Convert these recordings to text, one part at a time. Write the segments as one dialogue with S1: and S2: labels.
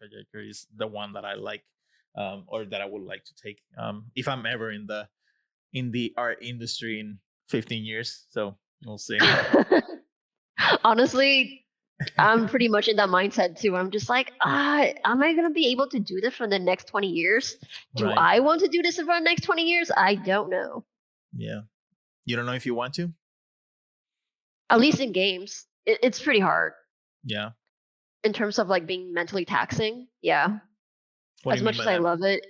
S1: trajectory is the one that I like, or that I would like to take, if I'm ever in the art industry in 15 years. So we'll see.
S2: Honestly, I'm pretty much in that mindset too. I'm just like, am I gonna be able to do this for the next 20 years? Do
S1: Right.
S2: I want to do this for the next 20 years? I don't know.
S1: Yeah. You don't know if you want to?
S2: At least in games, it's pretty hard
S1: Yeah.
S2: in terms of like being mentally taxing. Yeah.
S1: What do
S2: As
S1: you mean
S2: much
S1: by
S2: as I
S1: that?
S2: love it,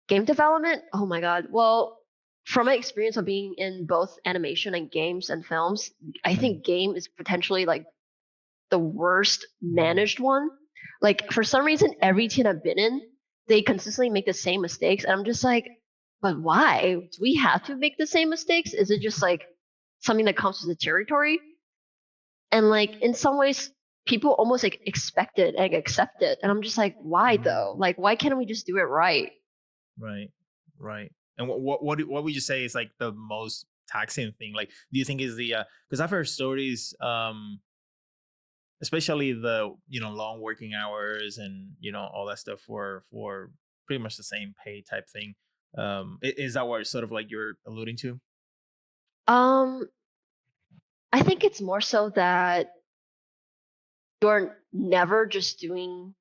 S2: game development, oh my God. Well, from my experience of being in both animation and games and films, I
S1: Mm.
S2: think game is potentially like the worst managed one. Like for some reason, every team I've been in, they consistently make the same mistakes, and I'm just like, but why? Do we have to make the same mistakes? Is it just like something that comes with the territory? And like in some ways, people almost like expect it and accept it, and I'm just like, why
S1: Mm.
S2: though? Like, why can't we just do it right?
S1: Right. Right. And what would you say is like the most taxing thing? Like, do you think is the because I've heard stories, especially the long working hours and all that stuff for pretty much the same pay type thing. Is that what sort of like you're alluding to?
S2: Um, I think it's more so that you're never just doing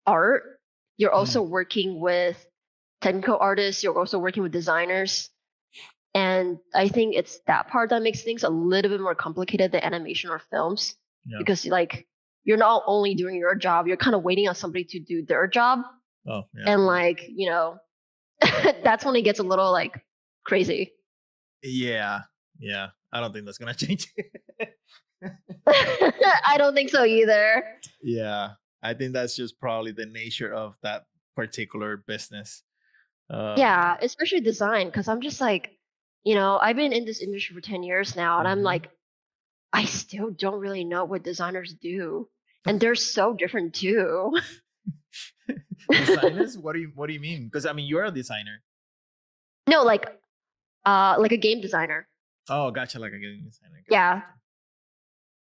S2: art. You're
S1: Mm.
S2: also working with technical artists. You're also working with designers. And I think it's that part that makes things a little bit more complicated than animation or films
S1: Yeah.
S2: because like you're not only doing your job, you're kind of waiting on somebody to do their job.
S1: Oh, yeah.
S2: And like, that's when it gets a little like crazy.
S1: Yeah. Yeah. I don't think that's gonna change.
S2: I don't think so either.
S1: Yeah. I think that's just probably the nature of that particular business. Um,
S2: Yeah, especially design, because I'm just like, I've been in this industry for 10 years now, and I'm
S1: mhm.
S2: like, I still don't really know what designers do. And they're so different too.
S1: Designers? What do you mean? Because I mean, you're a designer.
S2: No, like a game designer.
S1: Oh, gotcha. Like a game designer. Gotcha.
S2: Yeah.
S1: Gotcha.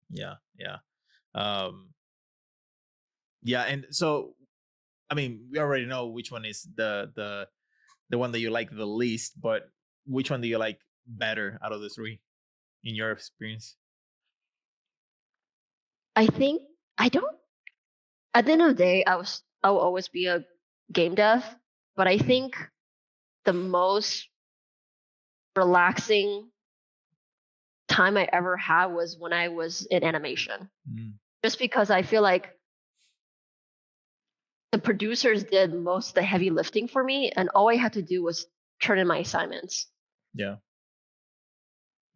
S1: Yeah. Yeah. Um, yeah. And so, I mean, we already know which one is the one that you like the least, but which one do you like better out of the three in your experience?
S2: I think I don't at the end of the day, I will always be a game dev, but I
S1: Mm.
S2: think the most relaxing time I ever had was when I was in animation.
S1: Mm.
S2: Just because I feel like the producers did most of the heavy lifting for me, and all I had to do was turn in my assignments.
S1: Yeah.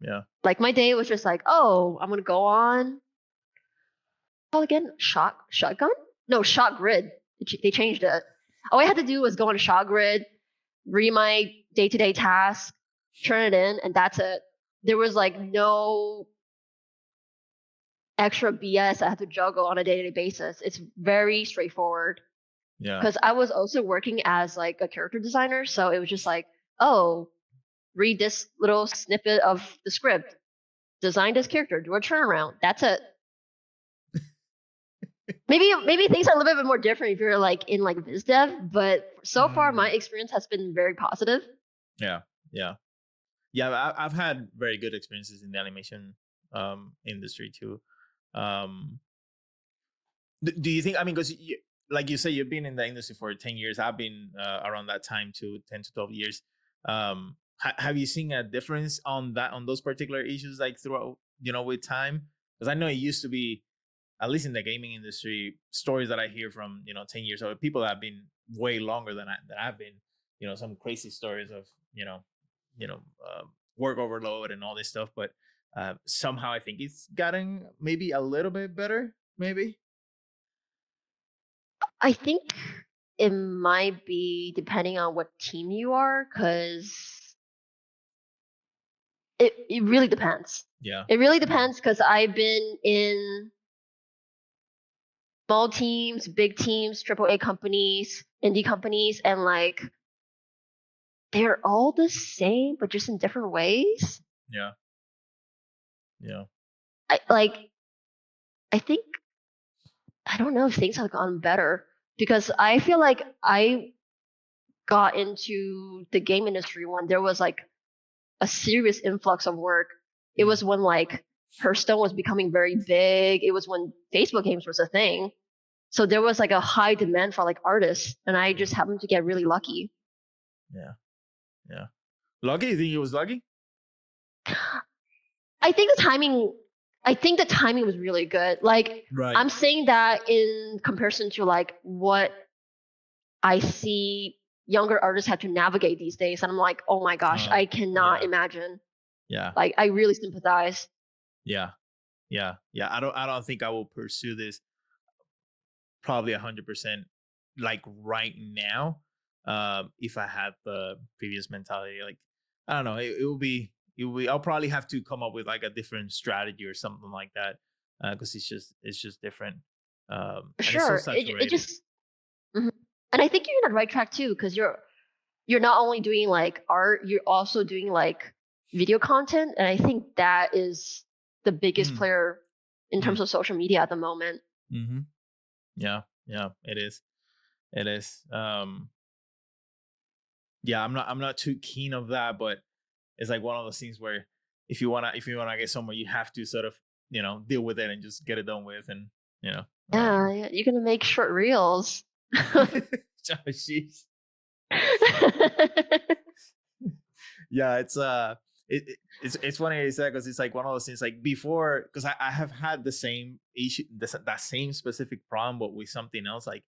S1: Yeah.
S2: Like my day was just like, oh, I'm gonna go on. Oh, again, shotgun? No, shot grid. They changed it. All I had to do was go on shot grid, read my day-to-day task, turn it in, and that's it. There was like no extra BS I had to juggle on a day-to-day basis. It's very straightforward.
S1: Yeah.
S2: Because I was also working as like a character designer, so it was just like, oh, read this little snippet of the script, design this character, do a turnaround. That's it. Maybe things are a little bit more different if you're like in like biz dev, but so far my
S1: Mm.
S2: experience has been very positive.
S1: Yeah. Yeah. Yeah. I've had very good experiences in the animation industry too. Um, do you think? I mean, because like you say, you've been in the industry for 10 years. I've been around that time too, 10 to 12 years. Have you seen a difference on those particular issues, like throughout with time? Because I know it used to be, at least in the gaming industry, stories that I hear from 10 years old people that have been way longer than I've been. Some crazy stories of you know uh, work overload and all this stuff, but somehow I think it's gotten maybe a little bit better, maybe.
S2: I think it might be depending on what team you are, because it really depends.
S1: Yeah.
S2: It really
S1: Yeah.
S2: depends because I've been in small teams, big teams, triple A companies, indie companies, and like they're all the same, but just in different ways.
S1: Yeah. Yeah.
S2: I like I think I don't know if things have gotten better because I feel like I got into the game industry when there was like a serious influx of work. It
S1: Mm.
S2: was when like Hearthstone was becoming very big. It was when Facebook games was a thing. So there was like a high demand for like artists, and I
S1: Yeah.
S2: just happened to get really lucky.
S1: Yeah. Yeah. Lucky? You think he was lucky?
S2: I think the timing I think the timing was really good. Like
S1: Right.
S2: I'm saying that in comparison to like what I see younger artists have to navigate these days, and I'm like, oh my gosh, I cannot
S1: Yeah.
S2: imagine.
S1: Yeah.
S2: Like I really sympathize.
S1: Yeah. Yeah. Yeah. I don't think I will pursue this probably 100% like right now. If I had the previous mentality, like I don't know, it will be I'll probably have to come up with like a different strategy or something like that. Because it's just different.
S2: For
S1: And it's so
S2: sure. It
S1: saturated.
S2: just mhm. And I think you're on the right track too, because you're not only doing like art, you're also doing like video content, and I think that is the biggest
S1: Mm,
S2: player in
S1: mm,
S2: terms of social media at the moment.
S1: mm-hmm. Yeah, yeah, it is. It is. Yeah, I'm not too keen of that, but it's like one of those things where if you wanna get somewhere, you have to sort of deal with it and just get it done with, and you know.
S2: Yeah, yeah, you're gonna make short reels.
S1: Jeez. Yeah, it's funny you said, because it's like one of those things like before, because I have had the same issue, that same specific problem, but with something else. Like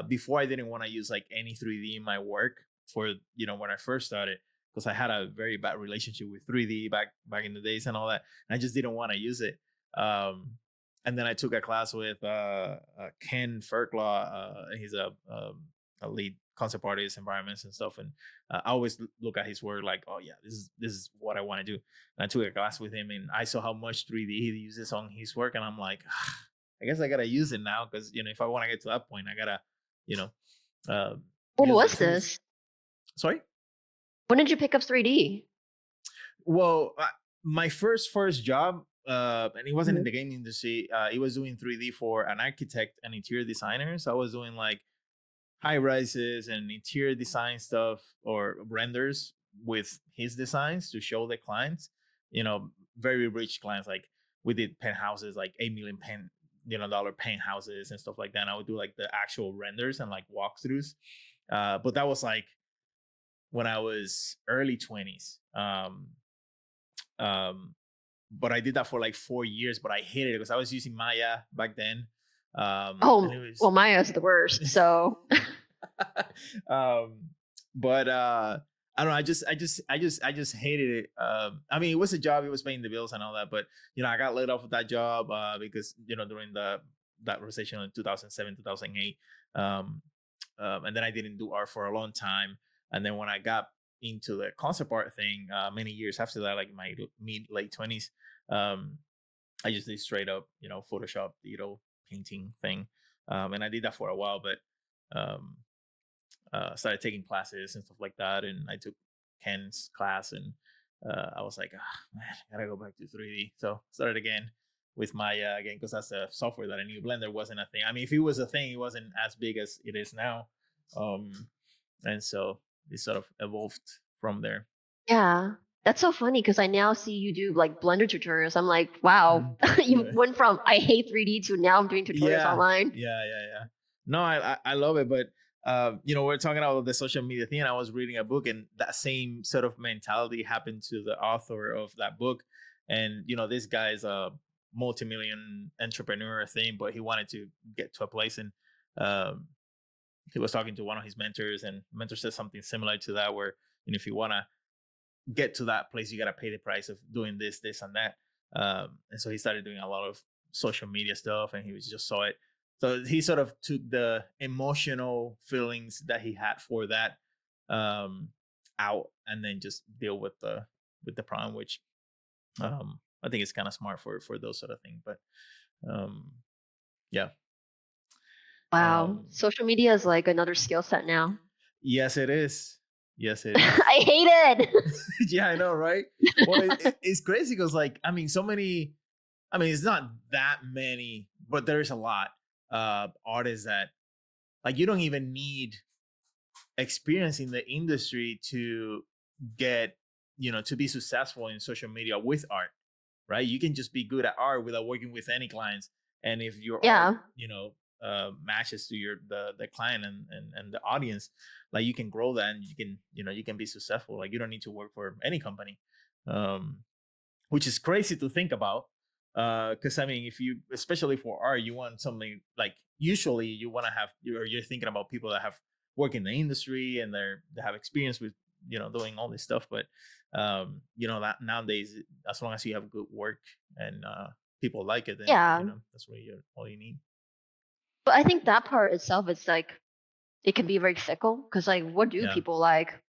S1: before, I didn't want to use like any 3D in my work for when I first started, because I had a very bad relationship with 3D back in the days and all that, and I just didn't want to use it. And then I took a class with Ken Ferklaw. He's a lead concept artist, environments and stuff, and I always look at his work like, oh yeah, this is what I want to do. And I took a class with him, and I saw how much 3D he uses on his work, and I'm like, I guess I gotta use it now, because if I want to get to that point, I gotta, you know, uh,
S2: When
S1: use the
S2: was
S1: tools.
S2: this?
S1: Sorry.
S2: When did you pick up 3D?
S1: Well, my first job, and it wasn't in
S2: Mhm.
S1: the gaming industry. It was doing 3D for an architect and interior designer. So I was doing like high rises and interior design stuff, or renders with his designs to show the clients. Very rich clients. Like we did penthouses, like 8 million dollar penthouses and stuff like that. And I would do like the actual renders and like walkthroughs. But that was like when I was early 20s. Um, but I did that for like 4 years, but I hated it because I was using Maya back then. And it
S2: Oh,
S1: was
S2: well, Maya's the worst. So,
S1: um, but I don't know. I just hated it. I mean, it was a job. It was paying the bills and all that. But I got laid off of that job because during that recession in 2007, 2008. And then I didn't do art for a long time. And then when I got into the concept art thing, many years after that, like my mid late 20s, um, I just did straight up, Photoshop, painting thing. And I did that for a while, but um, started taking classes and stuff like that. And I took Ken's class, and I was like, man, I gotta go back to 3D. So started again with Maya again, because that's the software that I knew. Blender wasn't a thing. I mean, if it was a thing, it wasn't as big as it is now. Um, and so it sort of evolved from there.
S2: yeah. That's so funny because I now see you do like Blender tutorials. I'm like, wow,
S1: Mm.
S2: you went from I hate 3D to now I'm doing tutorials
S1: Yeah,
S2: online.
S1: yeah. No, I love it, but we're talking about the social media thing. And I was reading a book, and that same sort of mentality happened to the author of that book. And this guy is a multi-million entrepreneur thing, but he wanted to get to a place, and um, he was talking to one of his mentors, and mentor said something similar to that, where if you want to get to that place, you got to pay the price of doing this, and that. And so he started doing a lot of social media stuff, and he was just saw it. So he sort of took the emotional feelings that he had for that um, out, and then just deal with the problem, which I think is kind of smart for those sort of things. But um, yeah,
S2: Wow.
S1: um,
S2: Social media is like another skill set now.
S1: yes, it is. Yes, it is.
S2: I hate it.
S1: Yeah, I know, right? Well, it's crazy because, like, I mean, so many. I mean, it's not that many, but there's a lot artists that like you don't even need experience in the industry to get, to be successful in social media with art, right? You can just be good at art without working with any clients. And if your art,
S2: Yeah.
S1: matches to the client and the audience, like you can grow that and you can be successful. Like you don't need to work for any company. Um, which is crazy to think about. Because I mean, if you, especially for art, you want something like usually you want to have, you're thinking about people that have worked in the industry and they have experience with doing all this stuff. But that nowadays, as long as you have good work and people like it, then
S2: Yeah.
S1: that's what you all you need.
S2: But I think that part itself is like it can be very fickle because like what do
S1: Yeah.
S2: people like?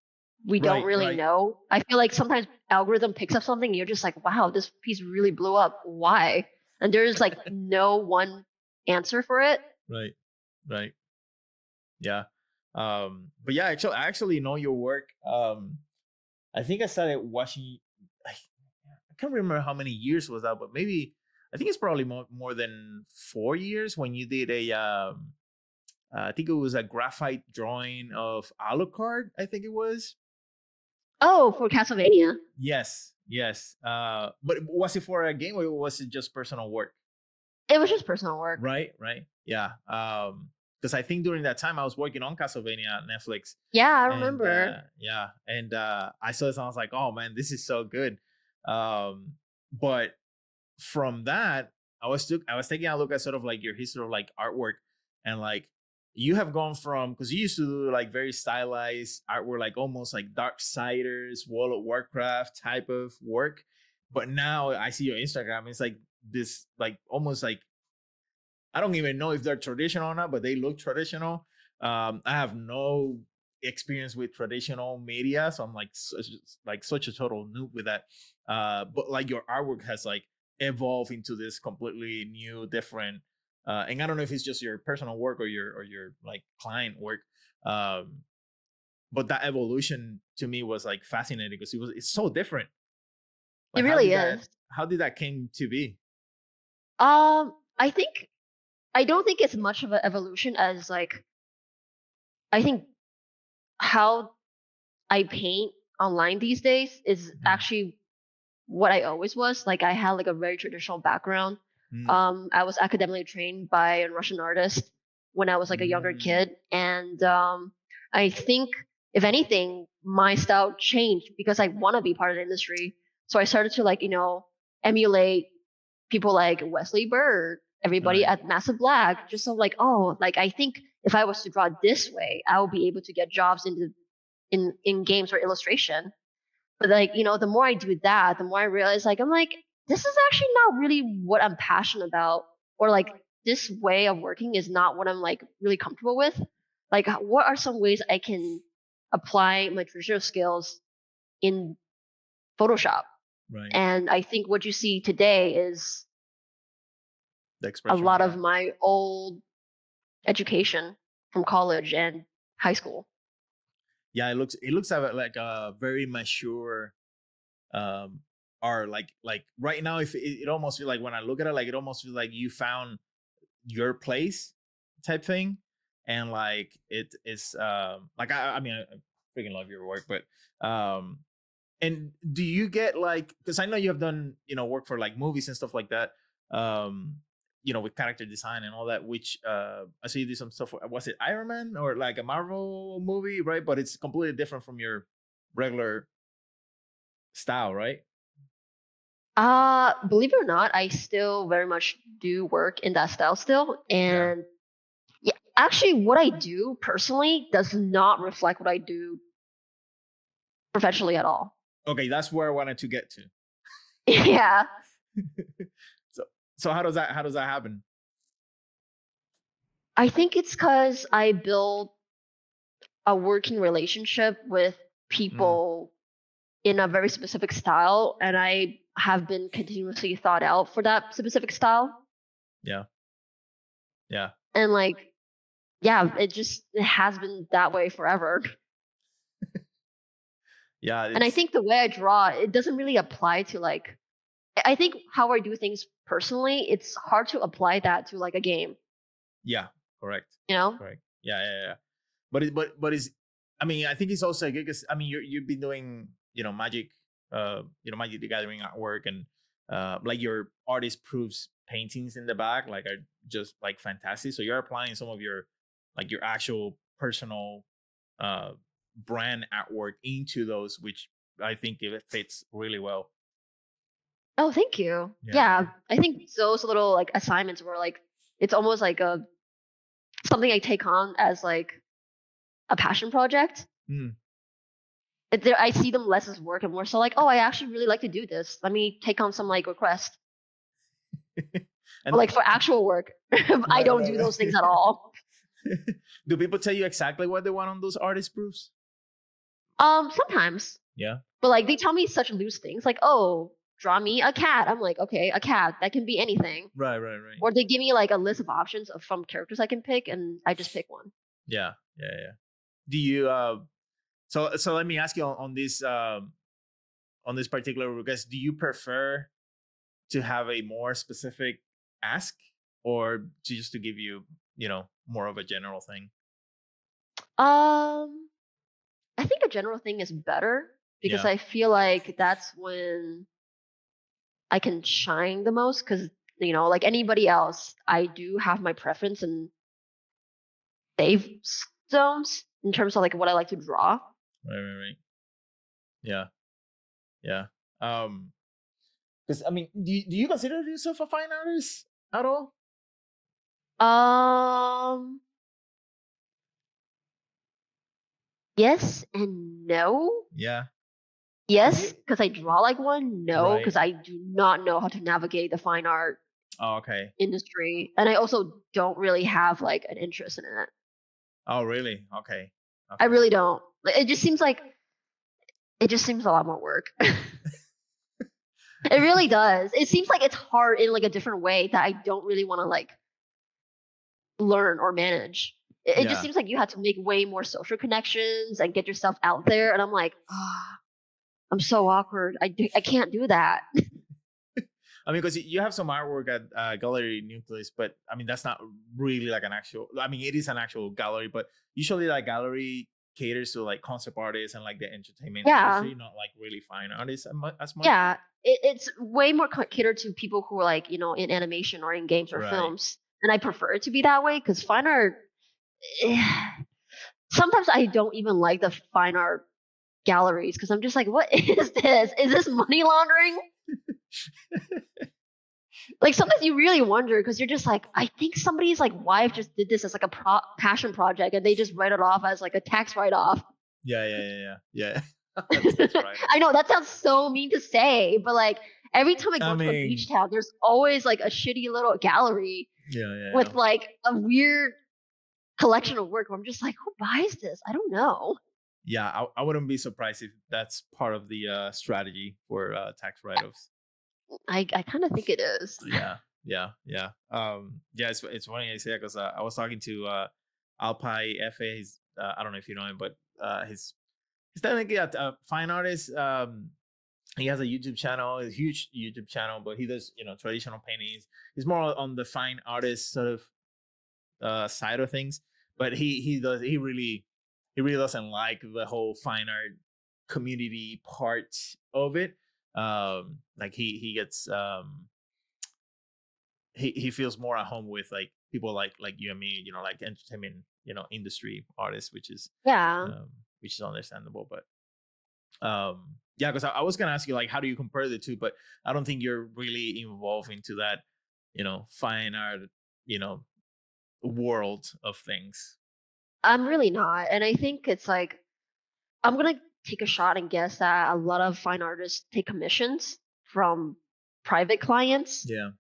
S2: We don't
S1: Right.
S2: really
S1: Right.
S2: know. I feel like sometimes algorithm picks up something and you're just like, wow, this piece really blew up. Why? And there's like no one answer for it.
S1: Right. Right. Yeah. But yeah, actually, I actually know your work. I think I started watching. I can't remember how many years was that, but maybe I think it's probably more than 4 years when you did a. I think it was a graphite drawing of Alucard. I think it was.
S2: Oh, for Castlevania.
S1: Yes, yes. But was it for a game or was it just personal work?
S2: It was just personal work.
S1: Right, right. Yeah. Because I think during that time I was working on Castlevania at Netflix,
S2: Yeah, I
S1: and
S2: remember.
S1: yeah, and I saw this and I was like, oh man, this is so good. But from that, I was taking a look at sort of like your history of like artwork, and like you have gone from, because you used to do like very stylized artwork, like almost like Darksiders, World of Warcraft type of work. But now I see your Instagram, it's like this, like almost like I don't even know if they're traditional or not, but they look traditional. I have no experience with traditional media, so I'm like such a total noob with that. But like your artwork has like evolved into this completely new, different. And I don't know if it's just your personal work or your like client work. Um, but that evolution to me was like fascinating because it's so different.
S2: It
S1: Like
S2: really is.
S1: how did that came to be?
S2: I think I don't think it's much of an evolution as like I think how I paint online these days is
S1: Mhm.
S2: actually what I always was. Like I had like a very traditional background.
S1: Mm.
S2: I was academically trained by a Russian artist when I was like a younger
S1: Mm.
S2: kid, and I think if anything, my style changed because I want to be part of the industry. So I started to like emulate people like Wesley Bird, everybody
S1: Right.
S2: at Massive Black, just so like oh like I think if I was to draw this way, I will be able to get jobs in games or illustration. But like, the more I do that, the more I realize like I'm like, this is actually not really what I'm passionate about. Or like this way of working is not what I'm like really comfortable with. Like what are some ways I can apply my traditional skills in Photoshop?
S1: Right.
S2: And I think what you see today is
S1: The
S2: a
S1: expression of
S2: lot of
S1: that.
S2: my old education from college and high school.
S1: Yeah, it looks like a very mature um art. Like right now, if it almost feel like when I look at it, like it almost feels like you found your place type thing, and like it is like I mean I freaking love your work, but um and do you get like, because I know you have done work for like movies and stuff like that, um with character design and all that, which I see you do some stuff for, was it Iron Man or like a Marvel movie, right? But it's completely different from your regular style, right?
S2: Believe it or not, I still very much do work in that style still.
S1: Yeah.
S2: And yeah, actually, what I do personally does not reflect what I do professionally at all.
S1: Okay, that's where I wanted to get to.
S2: Yeah,
S1: so so how does that happen?
S2: I think it's because I build a working relationship with
S1: Mm,
S2: people in a very specific style, and I have been continuously thought out for that specific style.
S1: yeah, yeah,
S2: And like, yeah, it has been that way forever.
S1: yeah.
S2: And I
S1: It's
S2: think the way I draw, it doesn't really apply to like I think how I do things personally, it's hard to apply that to like a game.
S1: Yeah, correct,
S2: You know?
S1: correct. Yeah, yeah, yeah. But it's, I mean, I think it's also good because I mean you've been doing, magic, Magic the Gathering artwork, and like your artist proofs paintings in the back like are just like fantastic. So you're applying some of your like your actual personal uh brand artwork into those, which I think it fits really well.
S2: Oh, thank you.
S1: Yeah,
S2: Yeah,
S1: yeah.
S2: I think those little like assignments were like it's almost like a something I take on as like a passion project.
S1: Mm.
S2: I see them less as work and more so like, oh, I actually really like to do this. Let me take on some like request. But
S1: And
S2: like for actual work, I
S1: right,
S2: don't
S1: right,
S2: do those things
S1: right.
S2: at all.
S1: Do people tell you exactly what they want on those artist proofs?
S2: Sometimes,
S1: Yeah.
S2: but like they tell me such loose things like, oh, draw me a cat. I'm like, okay, a cat that can be anything.
S1: Right, right, right.
S2: Or they give me like a list of options of from characters I can pick, and I just pick one.
S1: Yeah, yeah, yeah. Do you so let me ask you on this particular request, do you prefer to have a more specific ask, or just to give you, more of a general thing?
S2: Um, I think a general thing is better because
S1: Yeah.
S2: I feel like that's when I can shine the most. Because like anybody else, I do have my preference and save zones in terms of like what I like to draw.
S1: Right, right, right. Yeah, yeah. Because I mean, do you consider yourself a fine artist at all?
S2: Um, yes and no.
S1: Yeah. Because
S2: Yes,
S1: you
S2: because I draw like one. No,
S1: right.
S2: because I do not know how to navigate the fine art
S1: Oh, okay.
S2: industry, and I also don't really have like an interest in it.
S1: Oh, really? Okay.
S2: I
S1: Okay.
S2: really don't. Like, it just seems a lot more work. It really does. It seems like it's hard in like a different way that I don't really want to like learn or manage. It just
S1: Yeah.
S2: seems like you have to make way more social connections and get yourself out there. And I'm like, ah, I'm so awkward. I can't do that.
S1: I mean, because you have some artwork at Gallery Nucleus, but I mean, that's not really like an actual. I mean, it is an actual gallery, but usually that gallery caters to like concept artists and like the entertainment
S2: Yeah,
S1: industry, not like really fine artists as much.
S2: yeah. It's way more catered to people who are like in animation or in games or
S1: Right.
S2: films, and I prefer it to be that way because fine art. Sometimes I don't even like the fine art galleries because I'm just like, what is this? Is this money laundering? Like sometimes you really wonder because you're just like, I think somebody's like wife just did this as like a passion project and they just write it off as like a tax write off.
S1: Yeah, yeah, yeah, yeah, yeah. Tax write off.
S2: I know that sounds so mean to say, but like every time I
S1: I
S2: go to a beach
S1: mean,
S2: town, there's always like a shitty little gallery
S1: yeah, yeah, yeah.
S2: with like a weird collection of work where I'm just like, who buys this? I don't know.
S1: Yeah, I wouldn't be surprised if that's part of the strategy for tax write-offs.
S2: I kind of think it is.
S1: Yeah, yeah, yeah. Yeah, it's funny I say that because I was talking to Alpai Fa. He's I don't know if you know him, but he's technically a fine artist. He has a YouTube channel, a huge YouTube channel, but he does traditional paintings. He's more on the fine artist sort of side of things. But he really doesn't like the whole fine art community part of it. Like he gets he feels more at home with like people like you and me, like entertainment, industry artists,
S2: Yeah.
S1: um, which is understandable. But yeah, because I was gonna ask you like how do you compare the two, but I don't think you're really involved into that, fine art, you know, world of things.
S2: I'm really not. And I think it's like I'm gonna take a shot and guess that a lot of fine artists take commissions from private clients.
S1: Yeah.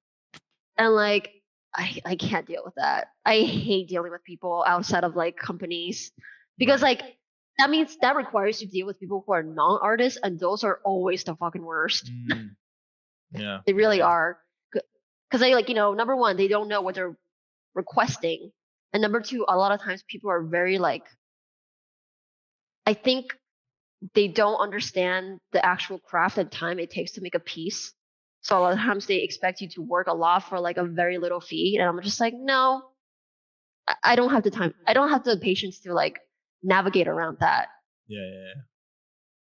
S2: And like I can't deal with that. I hate dealing with people outside of like companies because
S1: Right.
S2: like that means that requires you to deal with people who are non-artists and those are always the fucking worst.
S1: Mm, yeah.
S2: They
S1: Yeah.
S2: really
S1: Yeah.
S2: are. Because they like, number one, they don't know what they're requesting. And number two, a lot of times people are very like I think they don't understand the actual craft and time it takes to make a piece. So a lot of times they expect you to work a lot for like a very little fee. And I'm just like, no, I don't have the time. I don't have the patience to like navigate around that.
S1: Yeah, yeah,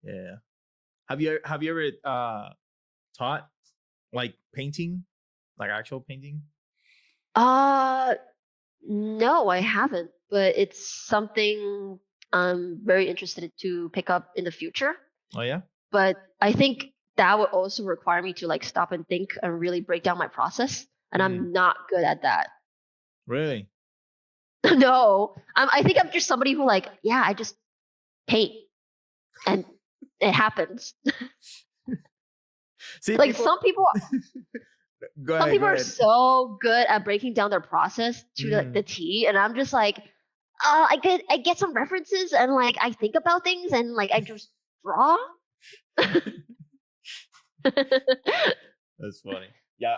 S1: yeah. Yeah. Have you ever taught like painting, like actual painting?
S2: Uh, no, I haven't, but it's something I'm very interested to pick up in the future.
S1: Oh yeah,
S2: But I think that would also require me to like stop and think and really break down my process, and
S1: mm,
S2: I'm not good at that.
S1: really?
S2: No, I think I'm just somebody who like, yeah, I just paint and it happens.
S1: See,
S2: Like
S1: people. Go
S2: some
S1: ahead,
S2: people
S1: go
S2: are
S1: ahead.
S2: so good at breaking down their process to the
S1: Mm.
S2: T, and I'm just like, I get some references and like I think about things and like I just draw.
S1: That's funny. Yeah,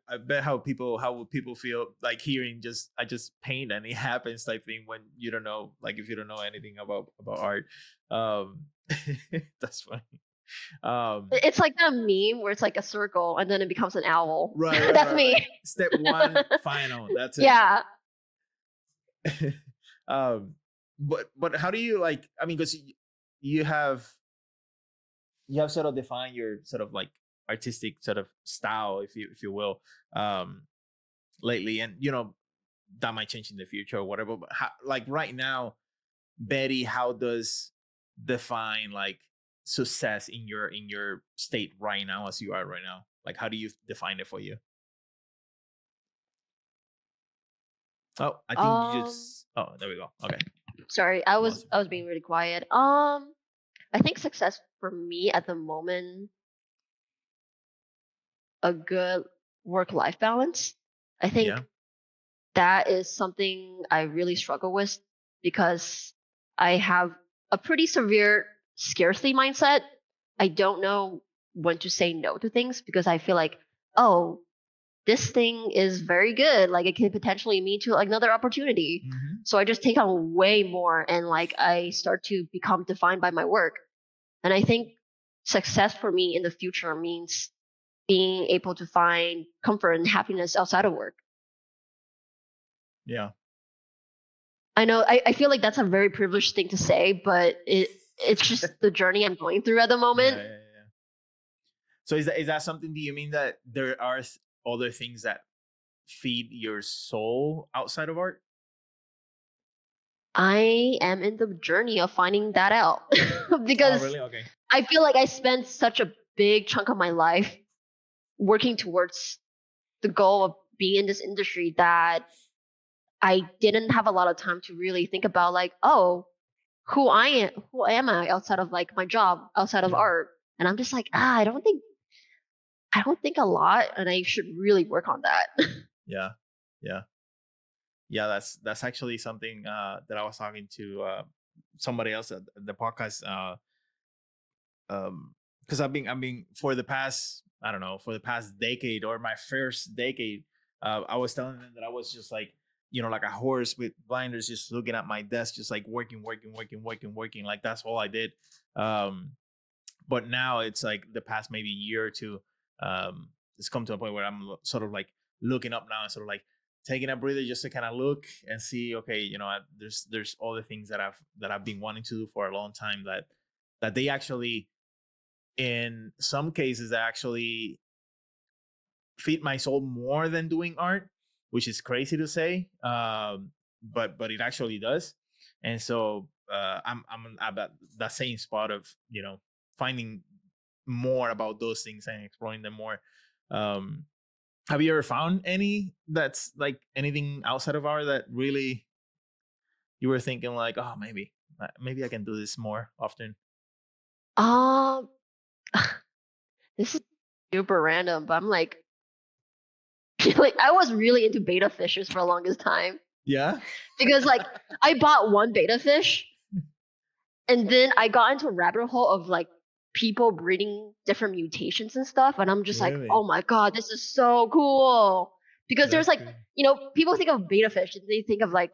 S1: I bet how would people feel like hearing just I just paint and it happens type thing when you don't know, like if you don't know anything about art. Um, that's funny. Um,
S2: It's like that meme where it's like a circle and then it becomes an owl.
S1: right, right,
S2: That's
S1: right, right.
S2: me.
S1: Step one, final. That's it.
S2: Yeah.
S1: um, but how do you like? I mean, because you have you have sort of defined your sort of like artistic sort of style, if you will, um, lately, and you know that might change in the future or whatever. But how, like right now, Betty, how does define like success in your state right now as you are right now? Like, how do you define it for you? Oh, I think you
S2: Um.
S1: just. Oh, there we go. Okay.
S2: Sorry, I was
S1: Lost it
S2: I
S1: for a
S2: was
S1: second.
S2: being really quiet. I think success for me at the moment, a good work-life balance. I
S1: Yeah.
S2: think that is something I really struggle with because I have a pretty severe scarcity mindset. I don't know when to say no to things because I feel like, oh, this thing is very good. Like it could potentially lead to like, another opportunity.
S1: Mm-hmm.
S2: So I just take on way more and like I start to become defined by my work. And I think success for me in the future means being able to find comfort and happiness outside of work.
S1: Yeah.
S2: I know I feel like that's a very privileged thing to say, but it's just the journey I'm going through at the
S1: Yeah,
S2: moment.
S1: yeah, yeah. So is that something? Do you mean that there are other things that feed your soul outside of art?
S2: I am in the journey of finding that out
S1: Oh,
S2: because
S1: really? Okay.
S2: I feel like I spent such a big chunk of my life working towards the goal of being in this industry that I didn't have a lot of time to really think about like, oh, who am I outside of like my job, outside of
S1: Yeah.
S2: art? And I'm just like, I don't think a lot and I should really work on that.
S1: Yeah. Yeah. Yeah. That's actually something that I was talking to somebody else at the podcast. Because I've been for the past, I don't know, for the past decade or my first decade, I was telling them that I was just like, you know, like a horse with blinders, just looking at my desk, just like working, working, working, working, working. Like that's all I did. Um, but now it's like the past maybe year or two, it's come to a point where I'm sort of like looking up now and sort of like taking a breather just to kind of look and see, okay, you know, there's all the things that I've been wanting to do for a long time that they actually, in some cases, actually feed my soul more than doing art, which is crazy to say, but it actually does. And so I'm at that same spot of, you know, finding more about those things and exploring them more. Um, have you ever found any that's like anything outside of art that really you were thinking like, oh, maybe I can do this more often?
S2: Um, this is super random, but I'm like, like I was really into beta fishes for the longest time
S1: Yeah.
S2: because like I bought one beta fish and then I got into a rabbit hole of like people breeding different mutations and stuff, and I'm just like,
S1: Really?
S2: oh my god, this is so cool. Because there's
S1: That's
S2: like,
S1: good.
S2: people think of beta fish and they think of like,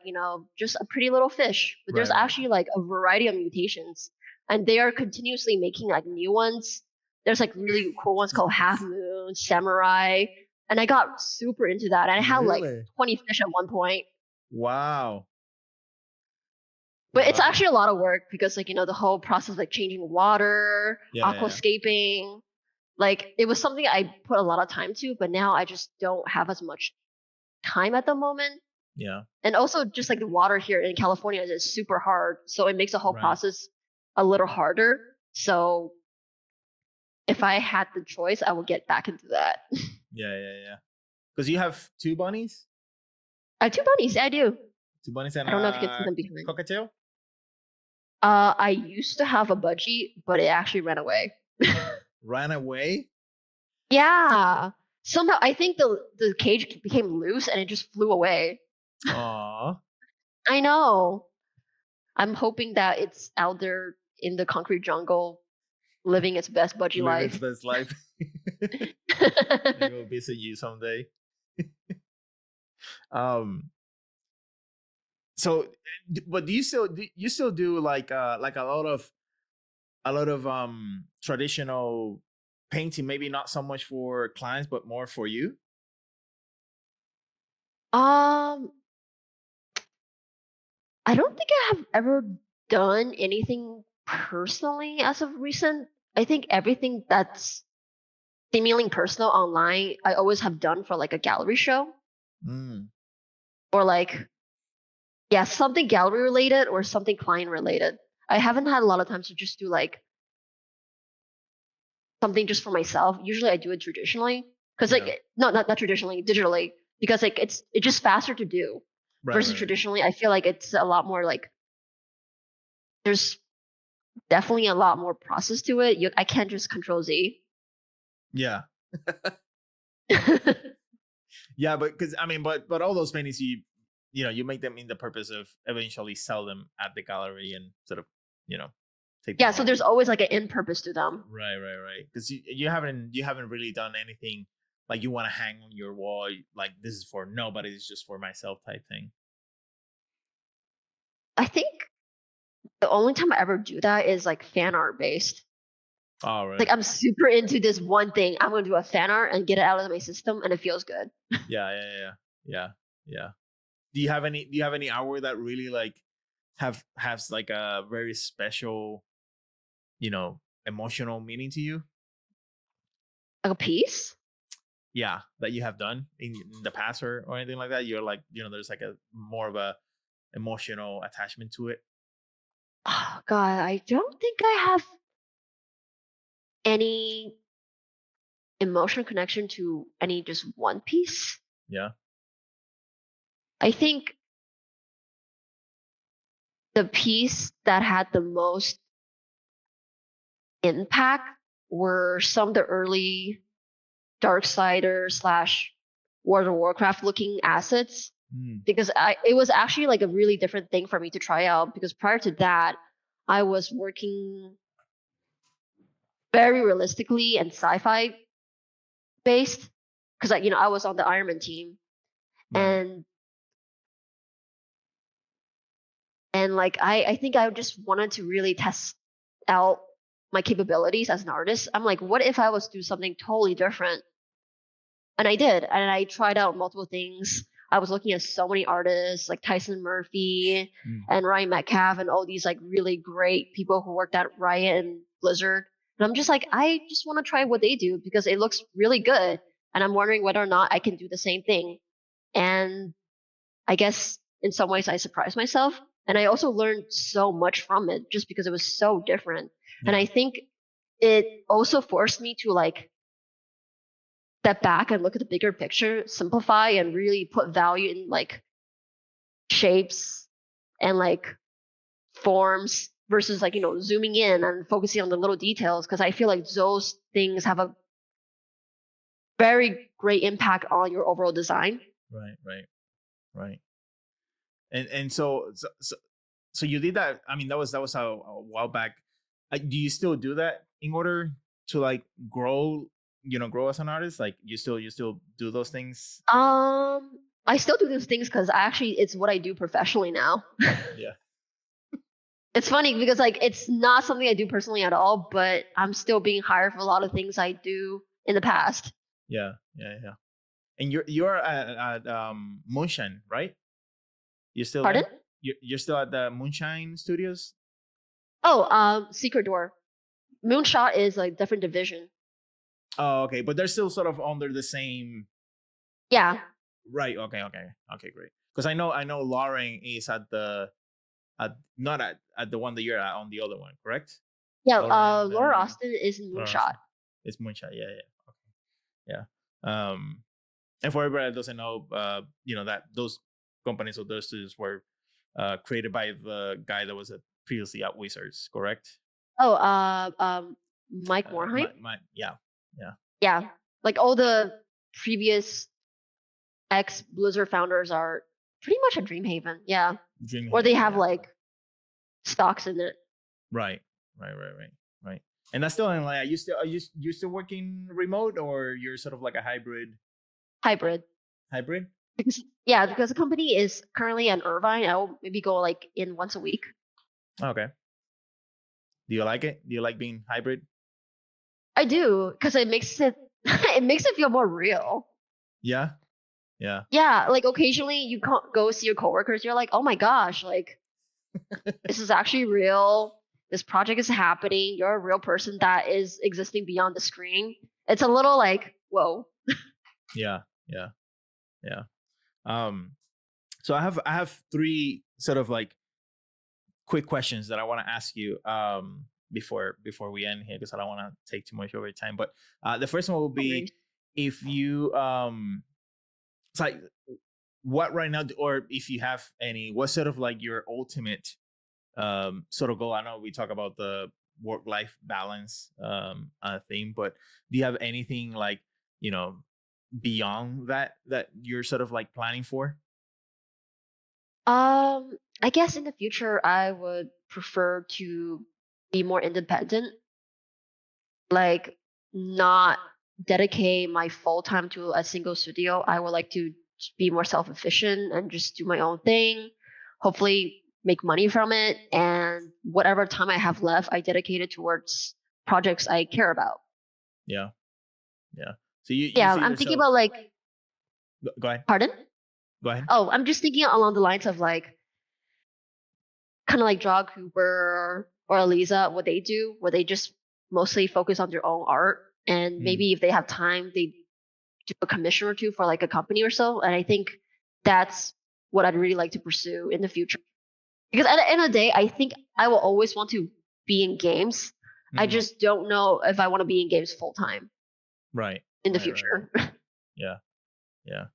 S2: just a pretty little fish, but
S1: Right,
S2: there's
S1: right.
S2: actually like a variety of mutations, and they are continuously making like new ones. There's like really cool ones called half moon, samurai, and I got super into that. And I had like
S1: Really?
S2: 20 fish at one point.
S1: Wow.
S2: But it's
S1: Wow.
S2: actually a lot of work because like, the whole process like changing water,
S1: Yeah, yeah,
S2: aquascaping, like it was something I put a lot of time to, but now I just don't have as much time at the moment.
S1: yeah.
S2: And also just like the water here in California is super hard, so it makes the whole
S1: Right.
S2: process a little harder. So if I had the choice, I would get back into that.
S1: Yeah, yeah, yeah. Because you have two bunnies,
S2: I have two bunnies. I do.
S1: and
S2: I don't know if you can see
S1: a
S2: them behind.
S1: cockatiel.
S2: I used to have a budgie, but it actually ran away.
S1: Ran away.
S2: Yeah. Somehow I think the cage became loose and it just flew away.
S1: Aw,
S2: I know. I'm hoping that it's out there in the concrete jungle living its best budgie
S1: live its
S2: life.
S1: best life. Maybe we'll visit you someday. Um. So, but do you still do like a lot of traditional painting? Maybe not so much for clients, but more for you.
S2: um, I don't think I have ever done anything personally as of recent. I think everything that's seemingly personal online, I always have done for like a gallery show
S1: Mm,
S2: or like, yeah, something gallery related or something client related. I haven't had a lot of times to just do like something just for myself. Usually I do it traditionally because like
S1: yeah.
S2: not traditionally, digitally because like it's just faster to do
S1: Right.
S2: versus
S1: Right. Right.
S2: traditionally. I feel like it's a lot more like there's definitely a lot more process to it. I can't just control Z.
S1: Yeah. Yeah, but because I mean, but all those paintings you make them in the purpose of eventually sell them at the gallery and sort of you know take them
S2: Yeah, so
S1: home.
S2: there's always like an end purpose to them.
S1: Right, right, right. Because you haven't really done anything like you want to hang on your wall. Like this is for nobody. It's just for myself type thing.
S2: I think the only time I ever do that is like fan art based.
S1: All right.
S2: Like I'm super into this one thing. I'm gonna do a fan art and get it out of my system, and it feels good.
S1: Yeah, yeah, yeah, yeah, yeah. Do you have any hour that really like has like a very special emotional meaning to you?
S2: Like a piece.
S1: Yeah, that you have done in the past or anything like that. You're like there's like a more of a emotional attachment to it.
S2: Oh God, I don't think I have any emotional connection to any just one piece.
S1: Yeah.
S2: I think the piece that had the most impact were some of the early Darksider slash World of Warcraft looking assets
S1: Mm,
S2: because it was actually like a really different thing for me to try out because prior to that I was working very realistically and sci-fi based because I was on the Iron Man team
S1: right.
S2: and like I think I just wanted to really test out my capabilities as an artist. I'm like, what if I was to do something totally different? And I did, and I tried out multiple things. I was looking at so many artists like Tyson Murphy
S1: Mm,
S2: and Ryan Metcalf and all these like really great people who worked at Riot and Blizzard. And I'm just like, I just want to try what they do because it looks really good. And I'm wondering whether or not I can do the same thing. And I guess in some ways I surprised myself. And I also learned so much from it just because it was so different. And
S1: yeah.
S2: I think it also forced me to like step back and look at the bigger picture, simplify and really put value in like shapes and like forms versus like, zooming in and focusing on the little details. Cause I feel like those things have a very great impact on your overall design.
S1: Right. Right. Right. And so you did that. I mean, that was a while back. Do you still do that in order to like grow? Grow as an artist. Like you still do those things.
S2: I still do those things because it's what I do professionally now.
S1: Yeah.
S2: It's funny because like it's not something I do personally at all, but I'm still being hired for a lot of things I do in the past.
S1: Yeah. Yeah. Yeah. And you're at Moonshine, right? You still
S2: Pardon?
S1: there? You're still at the Moonshine Studios?
S2: Oh, Secret Door. Moonshot is a different division.
S1: Oh, okay, but they're still sort of under the same.
S2: Yeah.
S1: Right. Okay. Great. Because I know Lauren is at the not at the one that you're at, on the other one, correct?
S2: Yeah,
S1: Lauren,
S2: Laura Austin is in
S1: Lauren
S2: Moonshot.
S1: Austin. It's Moonshine. Yeah. And for everybody that doesn't know, that those companies or those studios were created by the guy that was previously at Wizards, correct?
S2: Oh, Mike Morhaime?
S1: Yeah.
S2: Yeah. Like all the previous ex Blizzard founders are pretty much at Dreamhaven. Yeah. Or they
S1: Dreamhaven.
S2: have
S1: Yeah.
S2: like stocks in it.
S1: Right. And that's still in, like, are you still working remote, or you're sort of like a hybrid?
S2: Hybrid. Because the company is currently in Irvine. I'll maybe go like in once a week.
S1: Okay. Do you like it? Do you like being hybrid?
S2: I do, because it makes it it makes it feel more real.
S1: Yeah.
S2: Yeah, like occasionally you go see your coworkers, you're like, oh my gosh, like this is actually real. This project is happening. You're a real person that is existing beyond the screen. It's a little like, whoa.
S1: Yeah. So I have three sort of like quick questions that I want to ask you before we end here, because I don't want to take too much of your time. But the first one will be, if you it's like, what right now, or if you have any, what sort of like your ultimate sort of goal? I know we talk about the work-life balance theme, but do you have anything like, beyond that you're sort of like planning for?
S2: I guess in the future I would prefer to be more independent, like not dedicate my full time to a single studio. I would like to be more self-efficient and just do my own thing. Hopefully make money from it, and whatever time I have left, I dedicate it towards projects I care about.
S1: Yeah. So you
S2: Yeah,
S1: see
S2: I'm thinking
S1: yourself.
S2: about like,
S1: Go ahead.
S2: pardon?
S1: Go ahead.
S2: Oh, I'm just thinking along the lines of like kind of like Draw Cooper or Eliza, what they do, where they just mostly focus on their own art. And
S1: Mm,
S2: maybe if they have time, they do a commission or two for like a company or so. And I think that's what I'd really like to pursue in the future. Because at the end of the day, I think I will always want to be in games. I
S1: mhm.
S2: just don't know if I want to be in games full time
S1: Right.
S2: in the
S1: Right.
S2: future.
S1: Yeah. Yeah.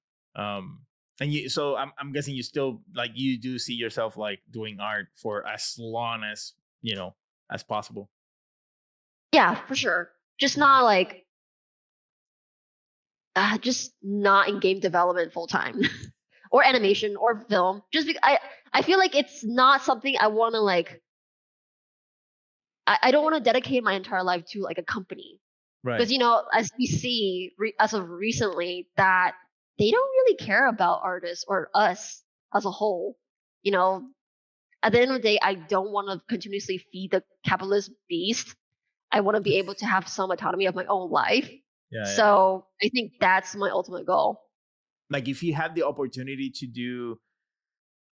S1: And so I'm guessing you still, like, you do see yourself like doing art for as long as, as possible.
S2: Yeah, for sure. Just not like, just not in game development full time. Or animation or film. Just because I feel like it's not something I want to like. I don't want to dedicate my entire life to like a company, because
S1: Right.
S2: as we see as of recently, that they don't really care about artists or us as a whole. You know, at the end of the day, I don't want to continuously feed the capitalist beast. I want to be able to have some autonomy of my own life.
S1: Yeah.
S2: So I think that's my ultimate goal.
S1: Like, if you had the opportunity to do,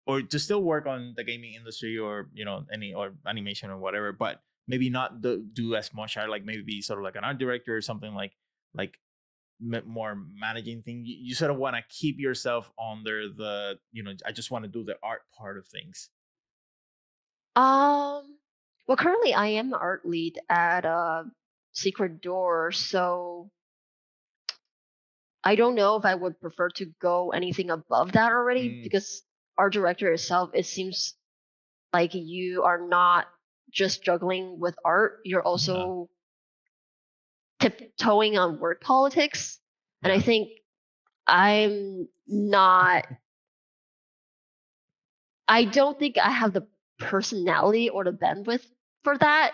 S1: or to still work on the gaming industry, or any, or animation or whatever, but maybe not do as much art, like maybe be sort of like an art director or something, like more managing thing, you sort of want to keep yourself under the, I just want to do the art part of things.
S2: Um, well, currently I am the art lead at Secret Door, so I don't know if I would prefer to go anything above that already,
S1: Mm,
S2: because art director itself, it seems like you are not just juggling with art, you're
S1: yeah.
S2: also tiptoeing on word politics. And I
S1: Yeah.
S2: think I'm not, I don't think I have the personality or the bandwidth for that.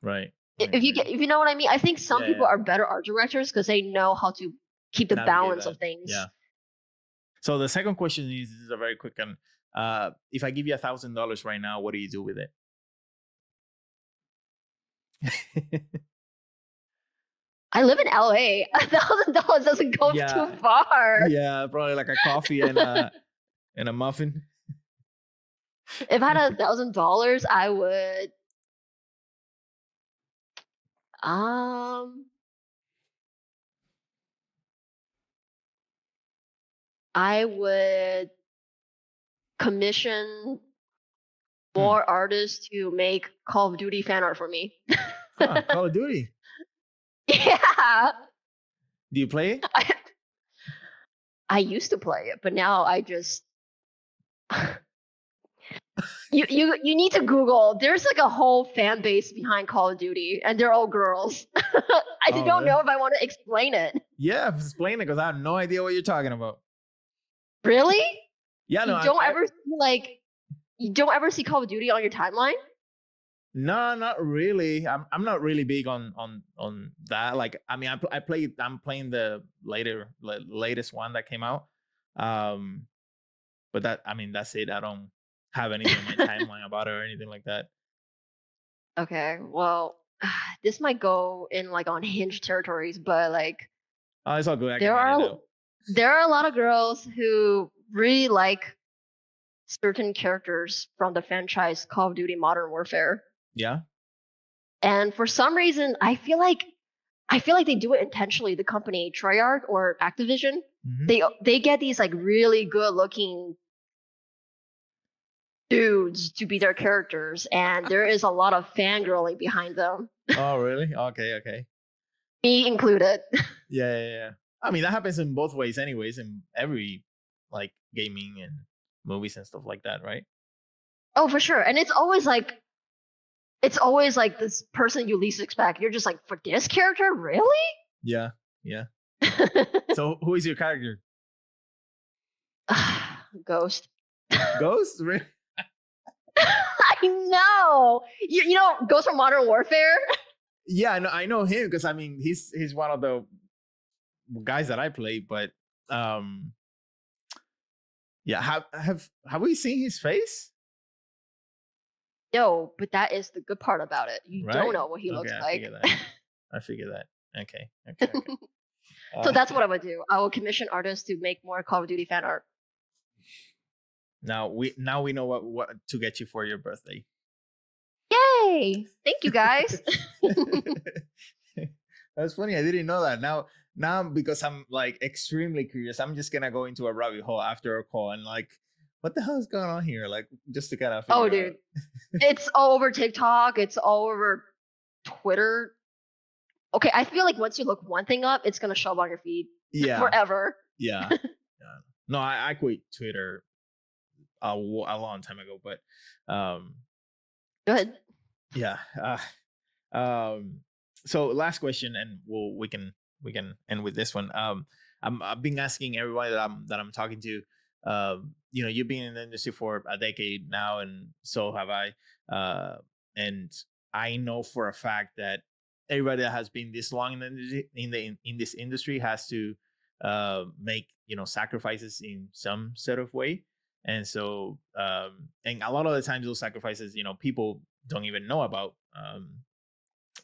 S1: Right.
S2: If you know what I mean. I think some
S1: Yeah.
S2: people are better art directors because they know how to keep the
S1: Navigate
S2: balance
S1: that.
S2: of things.
S1: Yeah. So the second question is, this is a very quick one. If I give you $1,000 right now, what do you do with it?
S2: I live in LA. $1,000 doesn't go too
S1: Yeah,
S2: far.
S1: yeah, probably like a coffee and a muffin.
S2: If I had $1,000, um I would commission
S1: Hmm.
S2: more artists to make Call of Duty fan art for me.
S1: Huh, Call of Duty.
S2: Yeah.
S1: Do you play it?
S2: I, I used to play it, but now I just you need to Google. There's like a whole fan base behind Call of Duty, and they're all girls. I
S1: Oh,
S2: don't
S1: really?
S2: know if I want to explain it.
S1: Yeah, explain it because I have no idea what you're talking about.
S2: Really?
S1: Yeah, no,
S2: You don't ever see like you don't ever see Call of Duty on your timeline?
S1: no, not really. I'm not really big on that. Like, I mean, I played. I'm playing the latest one that came out. Um, but that, I mean, that's it. I don't have anything on my timeline about it or anything like that.
S2: Okay, well, this might go in like on hinge territories, but like
S1: Oh, it's all good. I can
S2: there
S1: edit it
S2: are
S1: out.
S2: there are a lot of girls who really like certain characters from the franchise Call of Duty Modern Warfare.
S1: Yeah.
S2: And for some reason, I feel like they do it intentionally, the company Treyarch or Activision.
S1: Hmm.
S2: They get these like really good looking dudes to be their characters, and there is a lot of fangirling behind them,
S1: Oh, really? Okay, okay.
S2: me included.
S1: Yeah, yeah, yeah. I mean, that happens in both ways, anyways, in every like gaming and movies and stuff like that, right?
S2: Oh, for sure. And it's always like this person you least expect. You're just like, for this character, really?
S1: Yeah, yeah. So, who is your character?
S2: Ghost.
S1: Ghost? Really?
S2: I know. You know Ghost from Modern Warfare?
S1: Yeah, I know him because I mean, he's one of the guys that I play. But um, yeah, have we seen his face?
S2: No, but that is the good part about it. You don't
S1: Right?
S2: know what he
S1: Okay,
S2: looks
S1: I
S2: like.
S1: figure that. I figure that. Okay, okay, okay.
S2: So
S1: Uh,
S2: that's what I would do. I will commission artists to make more Call of Duty fan art.
S1: now we know what to get you for your birthday.
S2: Yay! Thank you guys.
S1: That's funny. I didn't know that. Now because I'm like extremely curious, I'm just gonna go into a rabbit hole after a call and like, what the hell is going on here? Like, just to kind of
S2: Oh,
S1: figure out.
S2: dude. It's all over TikTok. It's all over Twitter. Okay, I feel like once you look one thing up, it's gonna show up on your feed
S1: Yeah,
S2: forever.
S1: yeah, yeah. No, I quit Twitter a long time ago, but
S2: Good.
S1: yeah. Um, so last question, and we can end with this one. I've been asking everybody that I'm talking to. You've been in the industry for a decade now, and so have I. And I know for a fact that everybody that has been this long in in this industry has to make sacrifices in some sort of way. And so and a lot of the times those sacrifices people don't even know about.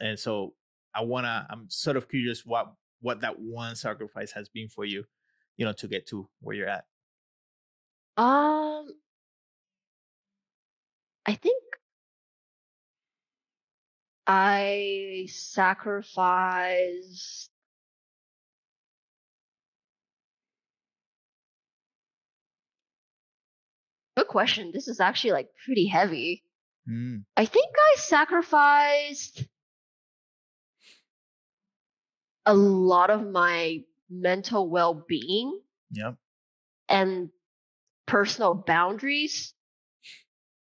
S1: And so I'm sort of curious what that one sacrifice has been for you, to get to where you're at.
S2: Um, I think I sacrificed. Good question. This is actually like pretty heavy.
S1: Mm,
S2: I think I sacrificed a lot of my mental well-being
S1: yeah.
S2: and personal boundaries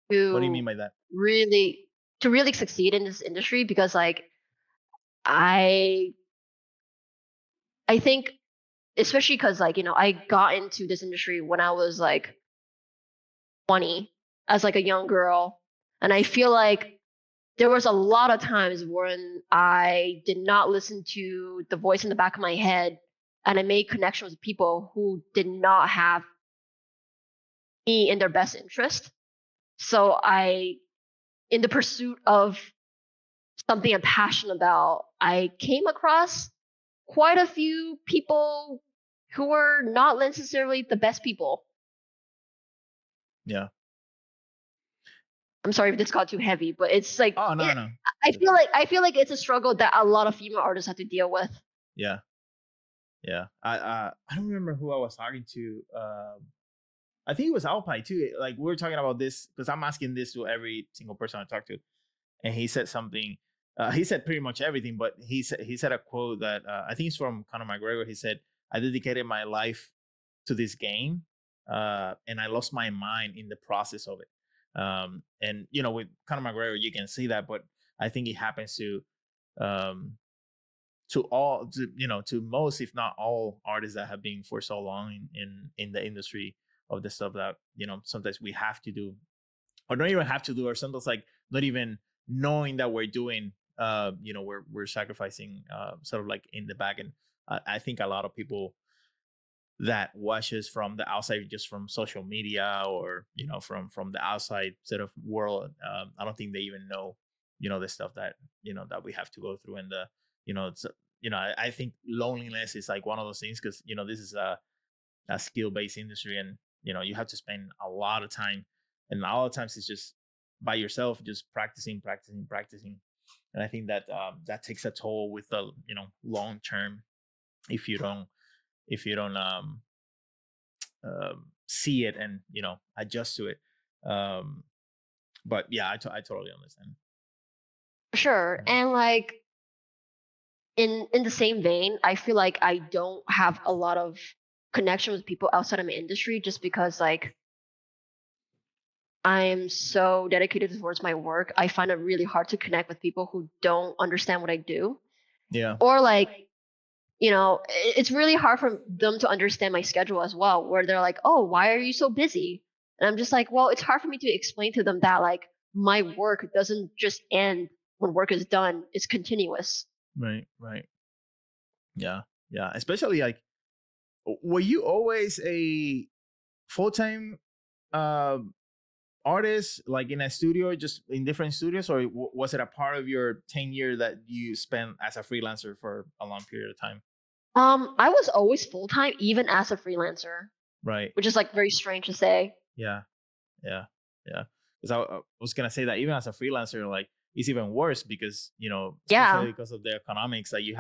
S1: What do you mean
S2: to
S1: by that?
S2: really to really succeed in this industry because like I I think especially because like I got into this industry when I was like 20 as like a young girl, and I feel like there was a lot of times when I did not listen to the voice in the back of my head, and I made connections with people who did not have me in their best interest. So in the pursuit of something I'm passionate about, I came across quite a few people who are not necessarily the best people.
S1: Yeah.
S2: I'm sorry if this got too heavy, but it's like
S1: Oh no, no.
S2: I feel like it's a struggle that a lot of female artists have to deal with.
S1: Yeah. Yeah. I don't remember who I was talking to. I think it was Alpine too. Like we were talking about this because I'm asking this to every single person I talk to, and he said something. He said pretty much everything, but he said a quote that I think it's from Conor McGregor. He said, "I dedicated my life to this game, and I lost my mind in the process of it." And you know, with Conor McGregor, you can see that, but I think it happens um, to most, if not all, artists that have been for so long in the industry of the stuff that sometimes we have to do, or not even have to do, or sometimes like not even knowing that we're doing. We're sacrificing sort of like in the back, and I think a lot of people that watches from the outside, just from social media, or from the outside sort of world, I don't think they even know the stuff that that we have to go through. And it's I think loneliness is like one of those things, because this is a skill-based industry, and you have to spend a lot of time, and a lot of times it's just by yourself, just practicing. And I think that that takes a toll with the long term, if you don't see it and adjust to it. um but yeah, I totally understand.
S2: Sure. And like in the same vein, I feel like I don't have a lot of connection with people outside of my industry just because like I'm so dedicated towards my work. I find it really hard to connect with people who don't understand what I do.
S1: Yeah.
S2: Or like, it's really hard for them to understand my schedule as well, where they're like, "Oh, why are you so busy?" And I'm just like, "Well, it's hard for me to explain to them that like my work doesn't just end when work is done. It's continuous."
S1: Right. Yeah. Yeah, especially like, were you always a full-time um artist, like in a studio, just in different studios, or was it a part of your 10 year that you spent as a freelancer for a long period of time?
S2: I was always full time, even as a freelancer,
S1: Right.
S2: which is like very strange to say.
S1: Yeah. Yeah. Yeah. Because I was gonna say that even as a freelancer, like it's even worse, because especially
S2: Yeah,
S1: because of the economics, that you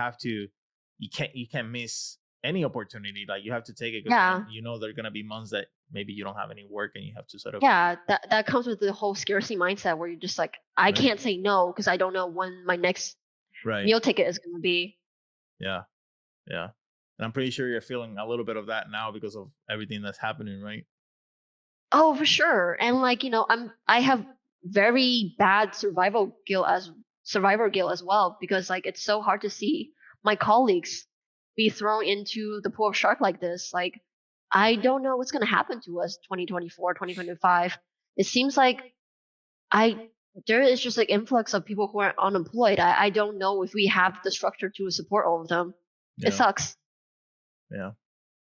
S1: can't miss any opportunity. Like you have to take it, because
S2: yeah,
S1: there are gonna be months that maybe you don't have any work, and you have to sort of.
S2: yeah. That comes with the whole scarcity mindset where you're just like, I
S1: Right.
S2: can't say no because I don't know when my next
S1: Right.
S2: meal ticket is going to be.
S1: Yeah. Yeah. And I'm pretty sure you're feeling a little bit of that now because of everything that's happening, right?
S2: Oh, for sure. And like, I have very bad survivor guilt as well, because like it's so hard to see my colleagues be thrown into the pool of shark like this. Like I don't know what's going to happen to us 2024, 2025. It seems like I there is just like influx of people who are unemployed. I don't know if we have the structure to support all of them. It
S1: Yeah.
S2: sucks.
S1: Yeah.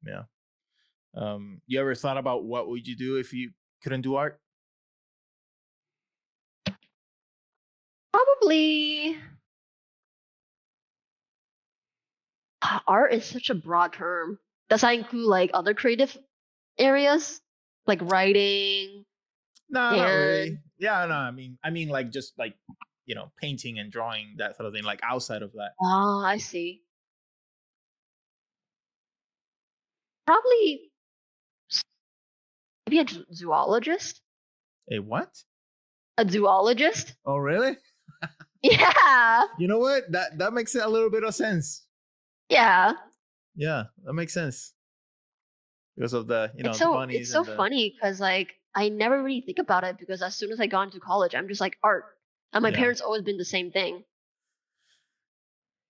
S1: Yeah. You ever thought about what would you do if you couldn't do art?
S2: Probably art is such a broad term. Does that include like other creative areas like writing,
S1: No, not
S2: dance?
S1: really. Yeah, no. I mean, like just like painting and drawing, that sort of thing. Like outside of that.
S2: Ah, I see. Probably maybe a zoologist.
S1: A what?
S2: A zoologist?
S1: Oh, really?
S2: Yeah,
S1: You know what? That makes a little bit of sense.
S2: yeah.
S1: Yeah, that makes sense because of the the
S2: It's
S1: bunnies
S2: so
S1: and the.
S2: funny because like I never really think about it because as soon as I got into college, I'm just like art, and my
S1: Yeah.
S2: parents always been the same thing.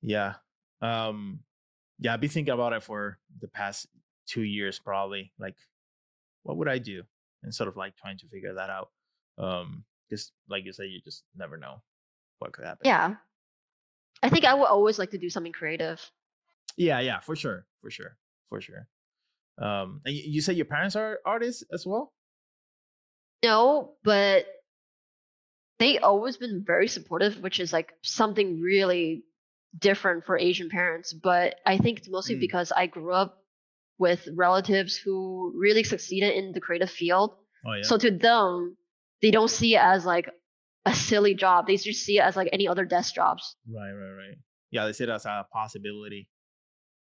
S1: Yeah. Um. Yeah, I've been thinking about it for the past 2 years, probably. Like, what would I do? And sort of like trying to figure that out. Because like you say, you just never know what could happen.
S2: Yeah, I think I would always like to do something creative.
S1: Yeah, for sure, for sure. And you say your parents are artists as well?
S2: No, but they always been very supportive, which is like something really different for Asian parents, but I think it's mostly
S1: Mm.
S2: because I grew up with relatives who really succeeded in the creative field.
S1: Oh yeah.
S2: So to them, they don't see it as like a silly job. They just see it as like any other desk jobs.
S1: Right. Yeah, they see it as a possibility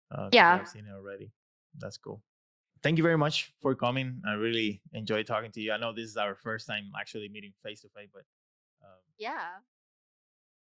S1: because they
S2: Yeah.
S1: have seen it already. That's cool. Thank you very much for coming. I really enjoyed talking to you. I know this is our first time actually meeting face to face, but um,
S2: Yeah.